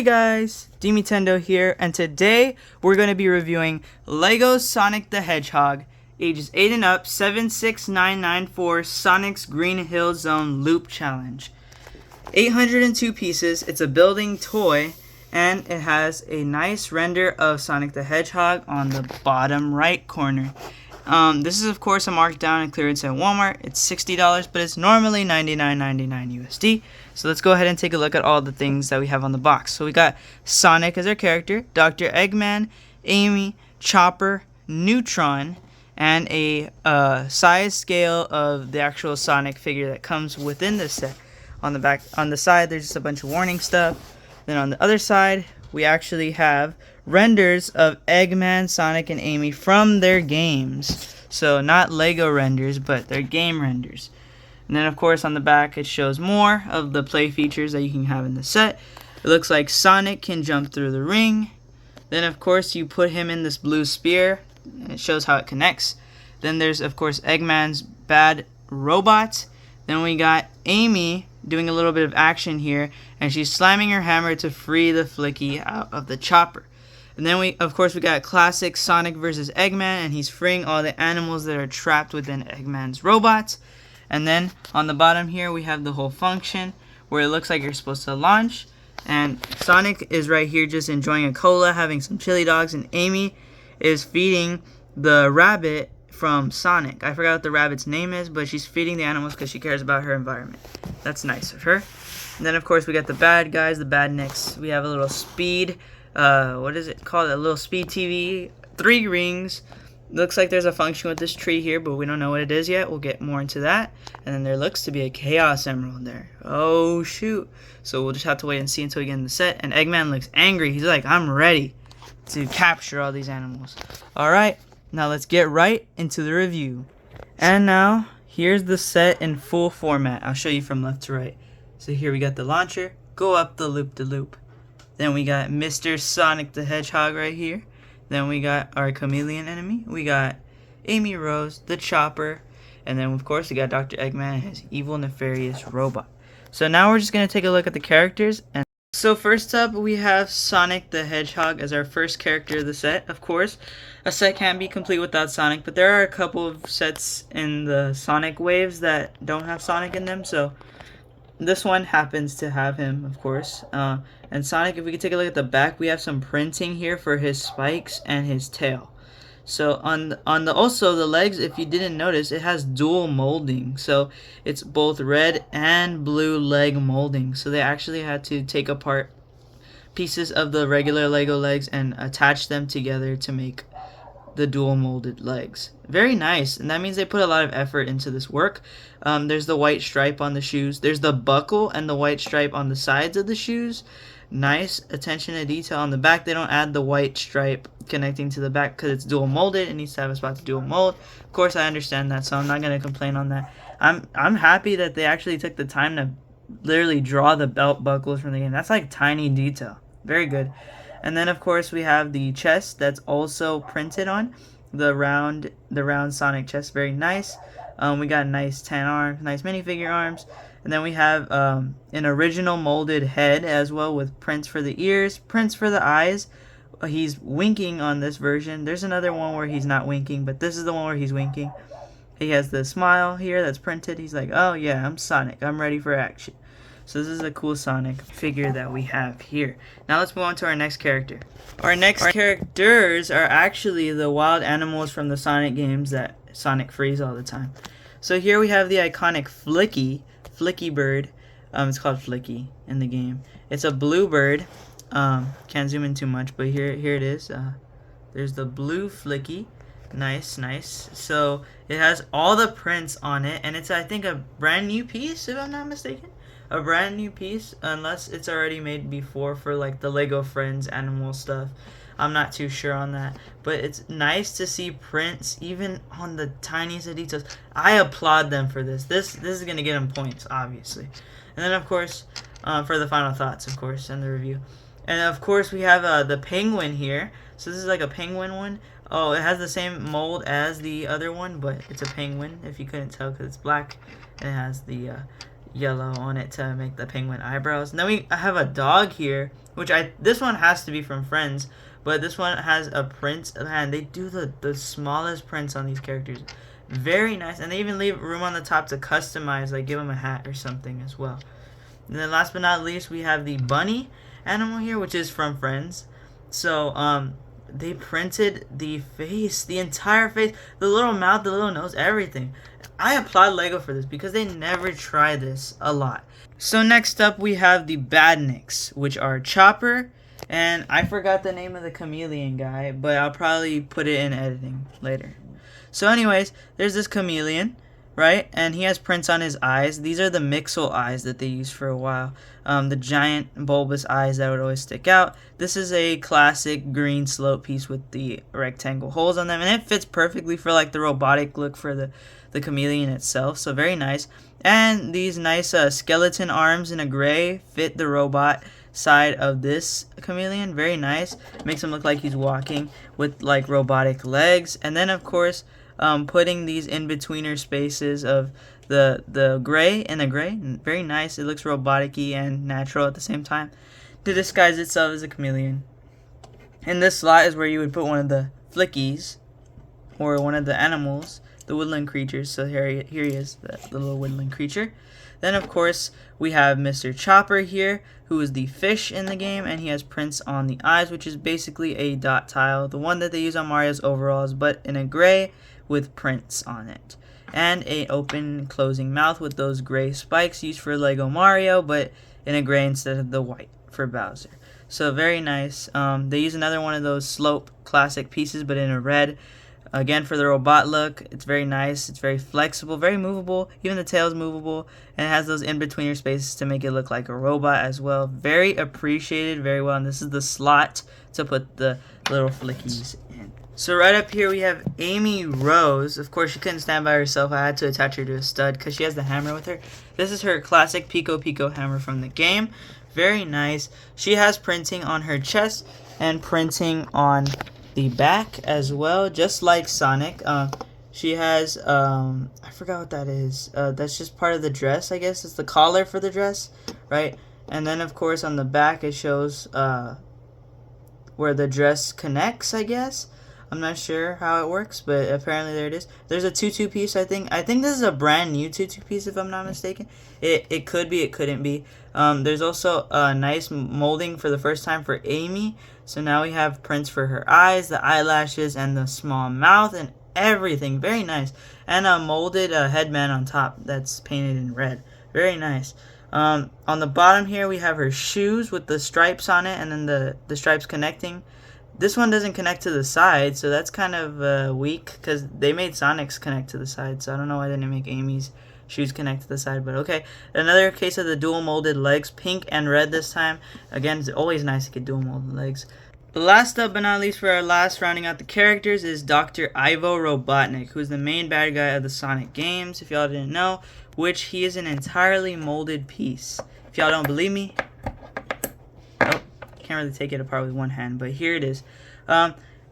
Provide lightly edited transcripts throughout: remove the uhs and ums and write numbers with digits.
guys, Dimitendo here, and today we're going to be reviewing LEGO Sonic the Hedgehog, ages 8 and up, 76994 Sonic's Green Hill Zone Loop Challenge. 802 pieces, it's a building toy, and it has a nice render of Sonic the Hedgehog on the bottom right corner. This is of course a markdown and clearance at Walmart. It's $60, but it's normally $99.99 USD. So let's go ahead and take a look at all the things that we have on the box. So we got Sonic as our character, Dr. Eggman, Amy, Chopper, Neutron, and a size scale of the actual Sonic figure that comes within this set. On the side, there's just a bunch of warning stuff. Then on the other side, we actually have renders of Eggman, Sonic, and Amy from their games. So not Lego renders, but their game renders. And then of course on the back it shows more of the play features that you can have in the set. It looks like Sonic can jump through the ring. Then of course you put him in this blue sphere, and it shows how it connects. Then there's of course Eggman's bad robot. Then we got Amy doing a little bit of action here, and she's slamming her hammer to free the Flicky out of the chopper. And then we got classic Sonic versus Eggman, and he's freeing all the animals that are trapped within Eggman's robots. And then on the bottom here we have the whole function where it looks like you're supposed to launch, and Sonic is right here just enjoying a cola, having some chili dogs, and Amy is feeding the rabbit from Sonic. I forgot what the rabbit's name is, but she's feeding the animals because she cares about her environment. That's nice of her. And then of course we got the bad guys, the badniks. We have a little speed, what is it called? A little speed TV, 3 rings. Looks like there's a function with this tree here, but we don't know what it is yet. We'll get more into that. And then there looks to be a Chaos Emerald there. Oh shoot. So we'll just have to wait and see until we get in the set. And Eggman looks angry. He's like, I'm ready to capture all these animals. Alright, now let's get right into the review. And now, here's the set in full format. I'll show you from left to right. So here we got the launcher. Go up the loop-de-loop. Then we got Mr. Sonic the Hedgehog right here. Then we got our chameleon enemy. We got Amy Rose, the Chopper. And then of course we got Dr. Eggman and his evil nefarious robot. So now we're just going to take a look at the characters. And so first up we have Sonic the Hedgehog as our first character of the set. Of course, a set can't be complete without Sonic, but there are a couple of sets in the Sonic waves that don't have Sonic in them. So this one happens to have him, of course. And Sonic, if we could take a look at the back, we have some printing here for his spikes and his tail. So also the legs, if you didn't notice, it has dual molding. So it's both red and blue leg molding. So they actually had to take apart pieces of the regular Lego legs and attach them together to make the dual molded legs. Very nice, and that means they put a lot of effort into this work. There's the white stripe on the shoes. There's the buckle and the white stripe on the sides of the shoes. Nice attention to detail on the back. They don't add the white stripe connecting to the back because it's dual molded. It needs to have a spot to dual mold. Of course, I understand that, so I'm not going to complain on that. I'm happy that they actually took the time to literally draw the belt buckles from the game. That's like tiny detail. Very good. And then of course we have the chest that's also printed on the round Sonic chest. Very nice. We got nice tan arms, nice minifigure arms. And then we have an original molded head as well with prints for the ears, prints for the eyes. He's winking on this version. There's another one where he's not winking, but this is the one where he's winking. He has the smile here that's printed. He's like, oh yeah, I'm Sonic. I'm ready for action. So this is a cool Sonic figure that we have here. Now let's move on to our next character. Our next characters are actually the wild animals from the Sonic games that Sonic frees all the time. So here we have the iconic Flicky bird. It's called Flicky in the game. It's a blue bird. Can't zoom in too much, but here it is. There's the blue Flicky. Nice. So it has all the prints on it, and it's I think a brand new piece if I'm not mistaken. A brand new piece, unless it's already made before for like the Lego Friends animal stuff. I'm not too sure on that, but it's nice to see prints even on the tiniest of details. I applaud them for this. This is gonna get them points, obviously. And then of course, for the final thoughts, of course, and the review. And of course we have the penguin here. So this is like a penguin one. Oh, it has the same mold as the other one, but it's a penguin if you couldn't tell because it's black, and it has the yellow on it to make the penguin eyebrows. And then I have a dog here which this one has to be from Friends, but this one has a print. Man, they do the smallest prints on these characters. Very nice, and they even leave room on the top to customize, like give them a hat or something as well. And then last but not least, we have the bunny animal here, which is from Friends. So they printed the face, the entire face, the little mouth, the little nose, everything. I applaud Lego for this because they never try this a lot. So next up we have the Badniks, which are Chopper, and I forgot the name of the chameleon guy, but I'll probably put it in editing later. So anyways, there's this chameleon, right? And he has prints on his eyes. These are the Mixel eyes that they used for a while. The giant bulbous eyes that would always stick out. This is a classic green slope piece with the rectangle holes on them, and it fits perfectly for like the robotic look for the chameleon itself. So very nice. And these nice skeleton arms in a gray fit the robot side of this chameleon. Very nice. Makes him look like he's walking with like robotic legs. And then of course, putting these in-betweener spaces of the gray and the gray. Very nice. It looks robotic-y and natural at the same time to disguise itself as a chameleon. And this slot is where you would put one of the flickies or one of the animals, the woodland creatures. So here he is, the little woodland creature. Then of course we have Mr. Chopper here, who is the fish in the game, and he has prints on the eyes, which is basically a dot tile, the one that they use on Mario's overalls, but in a gray with prints on it. And a open closing mouth with those gray spikes used for Lego Mario, but in a gray instead of the white for Bowser. So very nice. They use another one of those slope classic pieces, but in a red. Again, for the robot look, it's very nice. It's very flexible, very movable. Even the tail's movable, and it has those in-betweener spaces to make it look like a robot as well. Very appreciated, very well. And this is the slot to put the little flickies in. So right up here we have Amy Rose. Of course, she couldn't stand by herself. I had to attach her to a stud because she has the hammer with her. This is her classic Pico Pico hammer from the game. Very nice. She has printing on her chest and printing on the back as well, just like Sonic. She has I forgot what that is. That's just part of the dress, I guess. It's the collar for the dress, right? And then of course on the back it shows where the dress connects, I guess. I'm not sure how it works, but apparently there it is. There's a tutu piece, I think. I think this is a brand new tutu piece, if I'm not mistaken. It could be, it couldn't be. There's also a nice molding for the first time for Amy. So now we have prints for her eyes, the eyelashes, and the small mouth, and everything. Very nice. And a molded headband on top that's painted in red. Very nice. On the bottom here, we have her shoes with the stripes on it, and then the stripes connecting. This one doesn't connect to the side, so that's kind of weak, because they made Sonic's connect to the side, so I don't know why they didn't make Amy's shoes connect to the side, but okay. Another case of the dual molded legs, pink and red this time. Again, it's always nice to get dual molded legs. Last up but not least, for our last rounding out the characters, is Dr. Ivo Robotnik, who's the main bad guy of the Sonic games, if y'all didn't know, which he is an entirely molded piece. If y'all don't believe me, can't really take it apart with one hand, but here it is.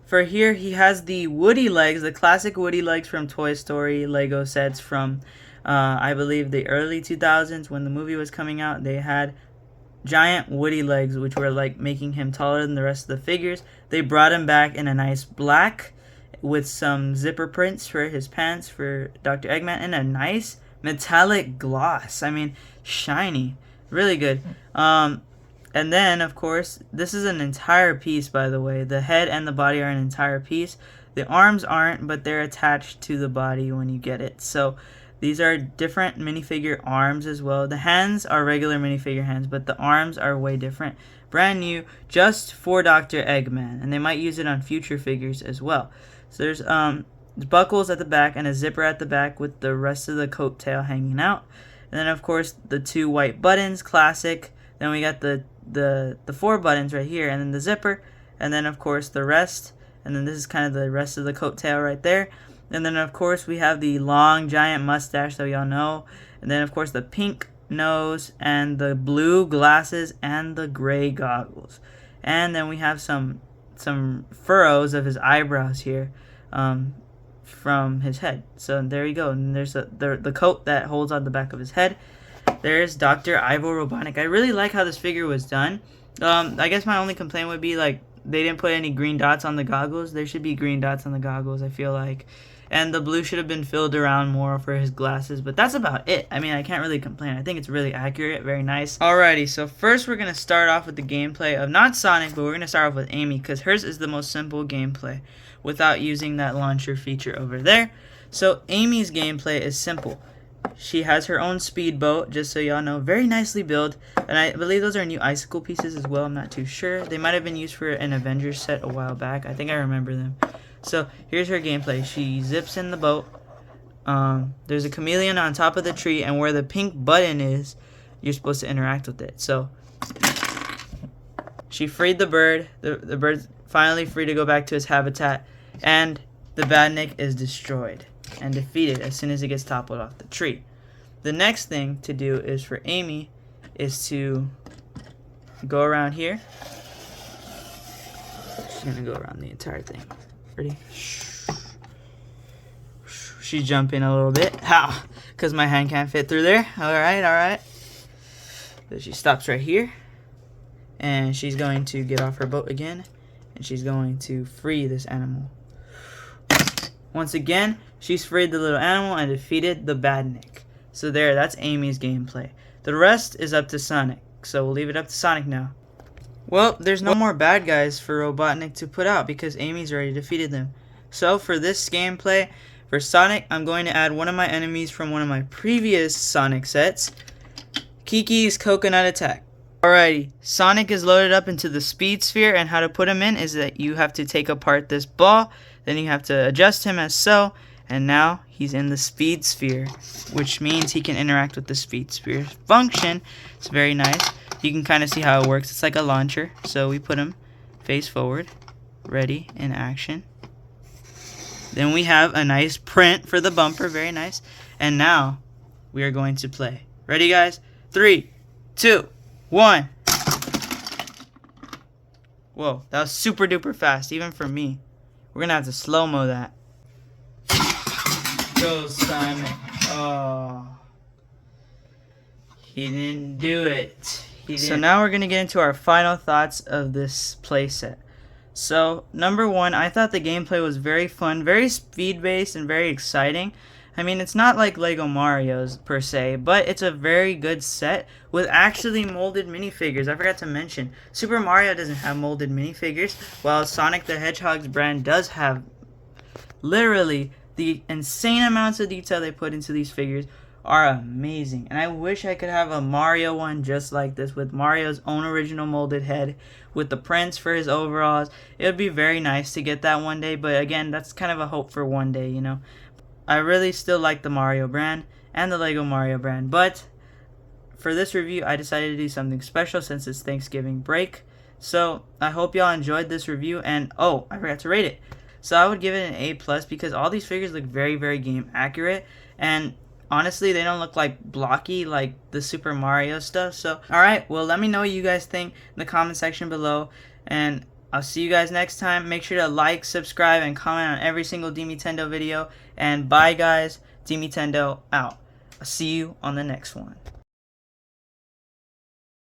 For here, he has the Woody legs, the classic Woody legs from Toy Story Lego sets from, I believe, the early 2000s when the movie was coming out. They had giant Woody legs, which were like making him taller than the rest of the figures. They brought him back in a nice black with some zipper prints for his pants for Dr. Eggman, and a nice metallic gloss. I mean, shiny. Really good. And then, of course, this is an entire piece, by the way. The head and the body are an entire piece. The arms aren't, but they're attached to the body when you get it. So these are different minifigure arms as well. The hands are regular minifigure hands, but the arms are way different. Brand new, just for Dr. Eggman. And they might use it on future figures as well. So there's buckles at the back and a zipper at the back with the rest of the coat tail hanging out. And then, of course, the two white buttons, classic. Then we got the 4 buttons right here, and then the zipper, and then of course the rest, and then this is kind of the rest of the coat tail right there. And then of course we have the long giant mustache that we all know, and then of course the pink nose and the blue glasses and the gray goggles. And then we have some furrows of his eyebrows here from his head. So there you go. And there's the coat that holds on the back of his head. There's Dr. Ivo Robotnik. I really like how this figure was done. I guess my only complaint would be like they didn't put any green dots on the goggles. There should be green dots on the goggles, I feel like. And the blue should have been filled around more for his glasses, but that's about it. I mean, I can't really complain. I think it's really accurate, very nice. Alrighty, so first we're going to start off with the gameplay of not Sonic, but we're going to start off with Amy, because hers is the most simple gameplay without using that launcher feature over there. So Amy's gameplay is simple. She has her own speedboat, just so y'all know, very nicely built, and I believe those are new icicle pieces as well. I'm not too sure. They might have been used for an Avengers set a while back. I think I remember them. So here's her gameplay. She zips in the boat. There's a chameleon on top of the tree, and where the pink button is, you're supposed to interact with it. So she freed the bird. The bird's finally free to go back to its habitat, and the badnik is destroyed and defeated as soon as it gets toppled off the tree. The next thing to do is for Amy is to go around here. She's gonna go around the entire thing. Ready? She's jumping a little bit. How? Because my hand can't fit through there. Alright, alright. So she stops right here. And she's going to get off her boat again. And she's going to free this animal. Once again, she's freed the little animal and defeated the badnik. So there, that's Amy's gameplay. The rest is up to Sonic. So we'll leave it up to Sonic now. Well, there's no more bad guys for Robotnik to put out because Amy's already defeated them. So for this gameplay, for Sonic, I'm going to add one of my enemies from one of my previous Sonic sets, Kiki's Coconut Attack. Alrighty, Sonic is loaded up into the speed sphere, and how to put him in is that you have to take apart this ball, then you have to adjust him as so, and now he's in the speed sphere, which means he can interact with the speed sphere function. It's very nice. You can kind of see how it works. It's like a launcher. So we put him face forward, ready, in action. Then we have a nice print for the bumper, very nice. And now we are going to play. Ready, guys? 3, 2, 1. Whoa, that was super duper fast, even for me. We're gonna have to slow-mo that. Go, Sonic. Oh. He didn't do it. So now we're going to get into our final thoughts of this playset. So, number one, I thought the gameplay was very fun, very speed-based, and very exciting. I mean, it's not like Lego Mario's per se, but it's a very good set with actually molded minifigures. I forgot to mention, Super Mario doesn't have molded minifigures, while Sonic the Hedgehog's brand does have. Literally, the insane amounts of detail they put into these figures are amazing, and I wish I could have a Mario one just like this with Mario's own original molded head with the prints for his overalls. It would be very nice to get that one day, but again, that's kind of a hope for one day, you know. I really still like the Mario brand and the Lego Mario brand, but for this review I decided to do something special since it's Thanksgiving break. So I hope y'all enjoyed this review, and oh, I forgot to rate it. So I would give it an A+ because all these figures look very, very game accurate, and honestly, they don't look like blocky like the Super Mario stuff. So, alright, well, let me know what you guys think in the comment section below. And I'll see you guys next time. Make sure to like, subscribe, and comment on every single Dimitendo video. And bye, guys. Dimitendo out. I'll see you on the next one.